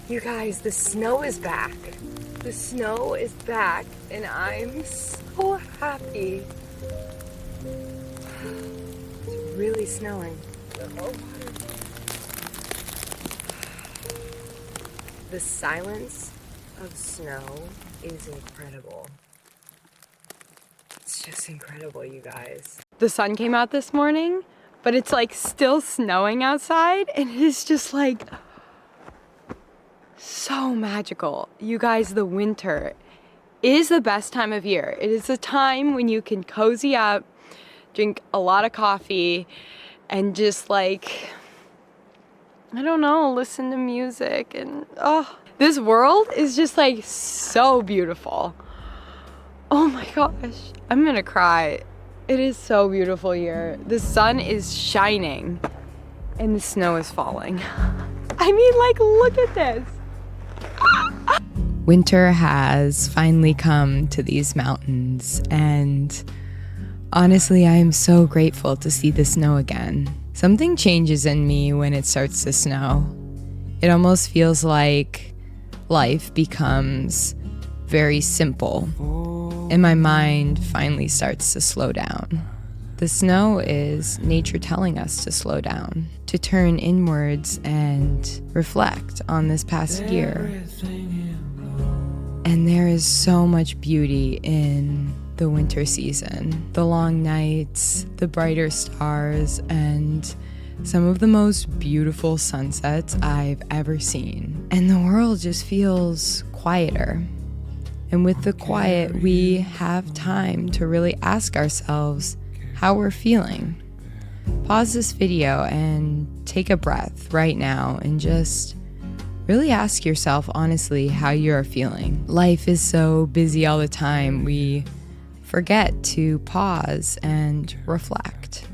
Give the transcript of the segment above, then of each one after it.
You guys, the snow is back. The snow is back, and I'm so happy. It's really snowing. The silence of snow is incredible. It's just incredible, you guys. The sun came out this morning, but it's like still snowing outside, and it is just like so magical. You guys, the winter is the best time of year. It is a time when you can cozy up, drink a lot of coffee, and just like, I don't know, listen to music. And this world is just like so beautiful. Oh my gosh, I'm gonna cry. It is so beautiful here. The sun is shining and the snow is falling. I mean, like, look at this. Winter has finally come to these mountains, and honestly, I am so grateful to see the snow again. Something changes in me when it starts to snow. It almost feels like life becomes very simple, and my mind finally starts to slow down. The snow is nature telling us to slow down, to turn inwards and reflect on this past year. And there is so much beauty in the winter season. The long nights, the brighter stars, and some of the most beautiful sunsets I've ever seen. And the world just feels quieter. And with the quiet, we have time to really ask ourselves how we're feeling. Pause this video and take a breath right now and just really ask yourself honestly how you're feeling. Life is so busy all the time, we forget to pause and reflect.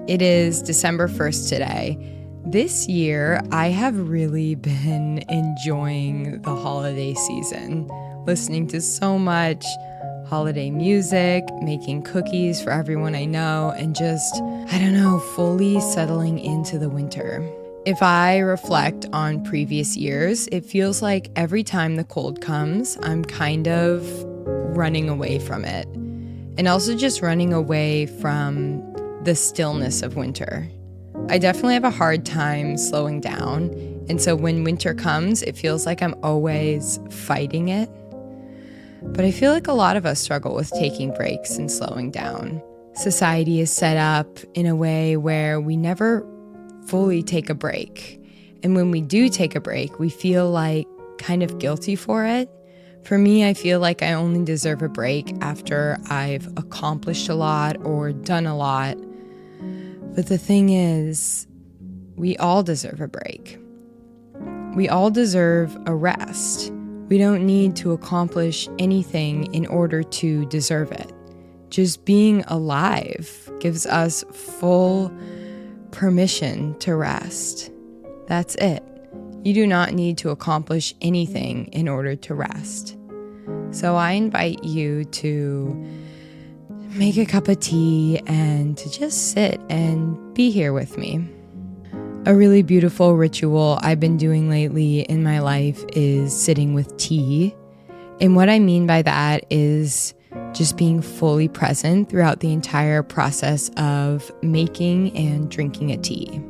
It is December 1st today. This year, I have really been enjoying the holiday season, listening to so much holiday music, making cookies for everyone I know, and just, I don't know, fully settling into the winter. If I reflect on previous years, it feels like every time the cold comes, I'm kind of running away from it. And also just running away from the stillness of winter. I definitely have a hard time slowing down, and so when winter comes, it feels like I'm always fighting it. But I feel like a lot of us struggle with taking breaks and slowing down. Society is set up in a way where we never fully take a break. And when we do take a break, we feel like kind of guilty for it. For me, I feel like I only deserve a break after I've accomplished a lot or done a lot. But the thing is, we all deserve a break. We all deserve a rest. We don't need to accomplish anything in order to deserve it. Just being alive gives us full permission to rest. That's it. You do not need to accomplish anything in order to rest. So I invite you to make a cup of tea and to just sit and be here with me. A really beautiful ritual I've been doing lately in my life is sitting with tea. And what I mean by that is just being fully present throughout the entire process of making and drinking a tea.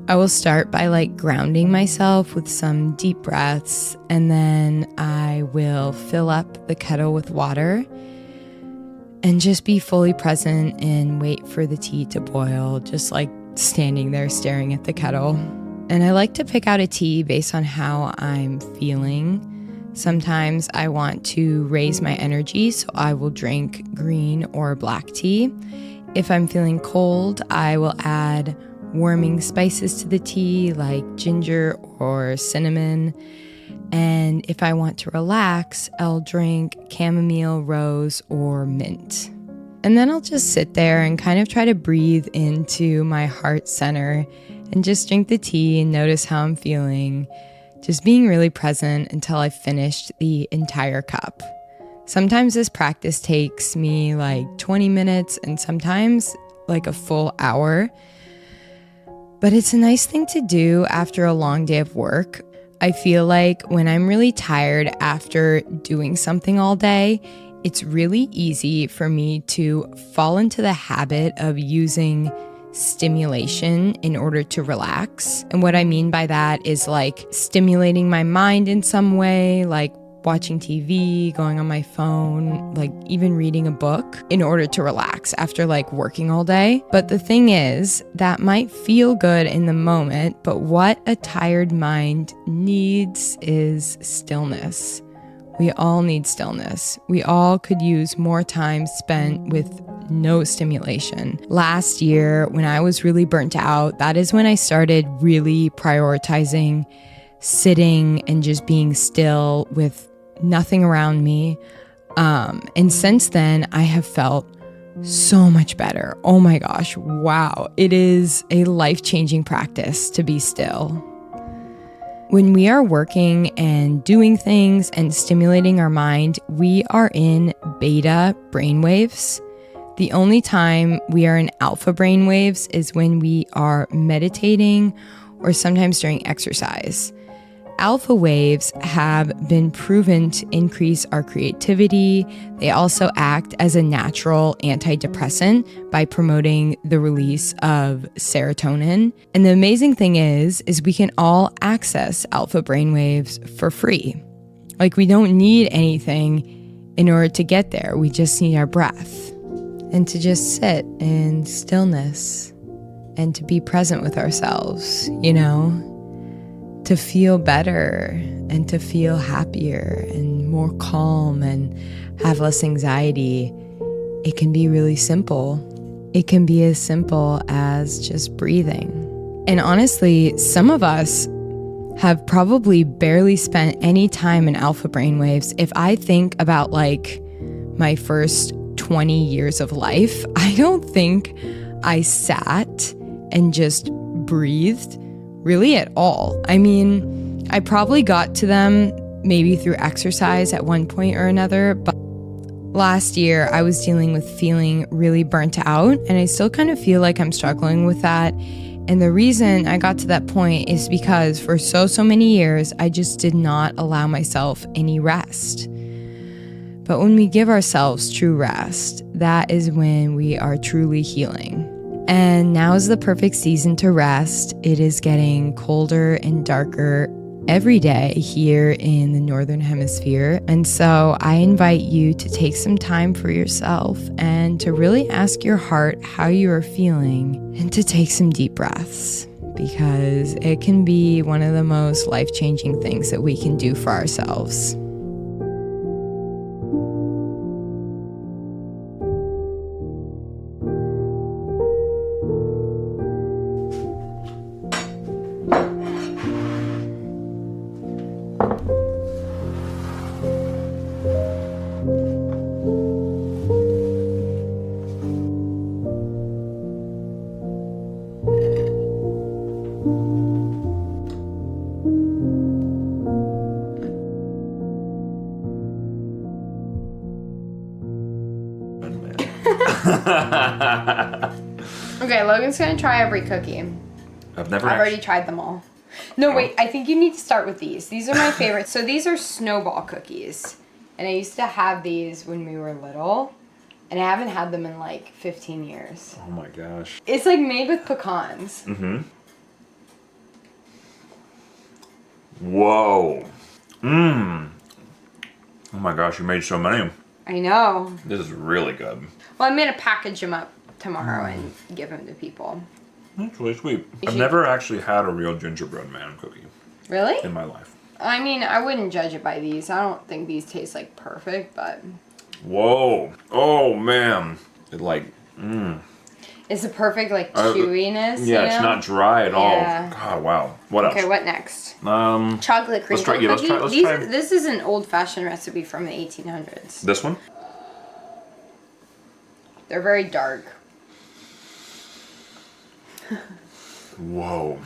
I will start by grounding myself with some deep breaths, and then I will fill up the kettle with water and just be fully present and wait for the tea to boil, just standing there staring at the kettle. And I like to pick out a tea based on how I'm feeling. Sometimes I want to raise my energy, so I will drink green or black tea. If I'm feeling cold, I will add warming spices to the tea like ginger or cinnamon. And if I want to relax, I'll drink chamomile, rose, or mint. And then I'll just sit there and kind of try to breathe into my heart center and just drink the tea and notice how I'm feeling, just being really present until I've finished the entire cup. Sometimes this practice takes me 20 minutes and sometimes a full hour. But it's a nice thing to do after a long day of work. I feel like when I'm really tired after doing something all day, it's really easy for me to fall into the habit of using stimulation in order to relax. And what I mean by that is stimulating my mind in some way, watching TV, going on my phone, even reading a book in order to relax after working all day. But the thing is, that might feel good in the moment, but what a tired mind needs is stillness. We all need stillness. We all could use more time spent with no stimulation. Last year, when I was really burnt out, that is when I started really prioritizing sitting and just being still with nothing around me. And since then, I have felt so much better. Oh my gosh, wow. It is a life-changing practice to be still. When we are working and doing things and stimulating our mind, we are in beta brainwaves. The only time we are in alpha brainwaves is when we are meditating or sometimes during exercise. Alpha waves have been proven to increase our creativity. They also act as a natural antidepressant by promoting the release of serotonin. And the amazing thing is we can all access alpha brainwaves for free. We don't need anything in order to get there. We just need our breath and to just sit in stillness and to be present with ourselves, to feel better and to feel happier and more calm and have less anxiety. It can be really simple. It can be as simple as just breathing. And honestly, some of us have probably barely spent any time in alpha brainwaves. If I think about my first 20 years of life, I don't think I sat and just breathed really at all. I mean, I probably got to them maybe through exercise at one point or another, but last year I was dealing with feeling really burnt out, and I still kind of feel like I'm struggling with that. And the reason I got to that point is because for so many years, I just did not allow myself any rest. But when we give ourselves true rest, that is when we are truly healing. And now is the perfect season to rest. It is getting colder and darker every day here in the Northern Hemisphere. And so I invite you to take some time for yourself and to really ask your heart how you are feeling and to take some deep breaths, because it can be one of the most life-changing things that we can do for ourselves. Okay, Logan's gonna try every cookie. I've already tried them all. No, wait, I think you need to start with these. These are my favorites. So these are snowball cookies. And I used to have these when we were little. And I haven't had them in like 15 years. Oh my gosh. It's like made with pecans. Mm-hmm. Whoa. Mmm. Oh my gosh, you made so many. I know. This is really good. Well, I'm going to package them up tomorrow and give them to people. That's really sweet. I've never actually had a real gingerbread man cookie. Really? In my life. I mean, I wouldn't judge it by these. I don't think these taste like perfect, but... Whoa. Oh, man. It like, It's a perfect, like, chewiness, yeah, you it's know? not dry at all. Yeah. God, wow. What else? Okay, what next? Let's Chocolate crinkle try, yeah, cookie. let's try. This is an old-fashioned recipe from the 1800s. This one? They're very dark. Whoa.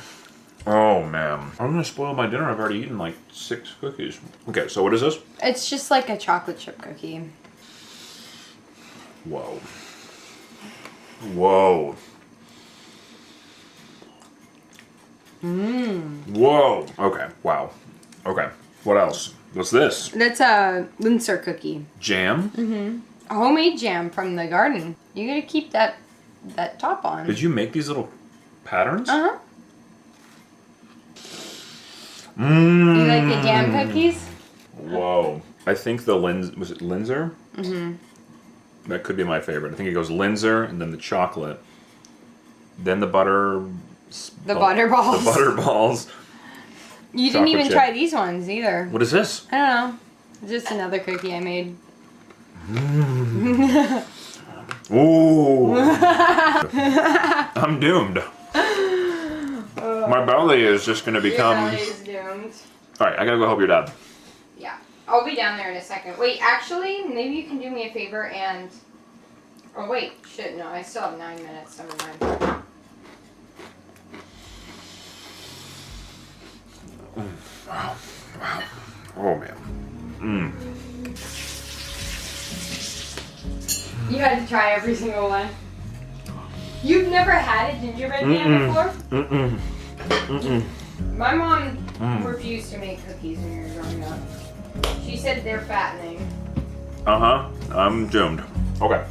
Oh, man. I'm going to spoil my dinner. I've already eaten like 6 cookies. Okay, so what is this? It's just like a chocolate chip cookie. Whoa. Whoa. Whoa. Okay, wow. Okay, what else? What's this? That's a Linzer cookie. Jam? A homemade jam from the garden. You gotta keep that top on. Did you make these little patterns? Uh-huh. You like the jam cookies? Whoa. I think the was it Linzer? Mm-hmm. That could be my favorite. I think it goes Linzer and then the chocolate. Then the butter... The butter balls. The butter balls. You didn't even try these ones either. What is this? I don't know. It's just another cookie I made. Ooh. I'm doomed. My belly is just going to become... Your belly is doomed. Alright, I gotta go help your dad. Yeah. I'll be down there in a second. Wait, actually, maybe you can do me a favor and... Oh, wait. Shit, no. I still have 9 minutes. Never mind. Wow. Wow. Oh, man. You had to try every single one. You've never had a gingerbread man before? My mom refused to make cookies when we were growing up. She said they're fattening. Uh-huh. I'm doomed. Okay.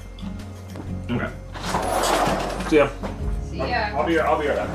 Okay. See ya. See ya. I'll be right back.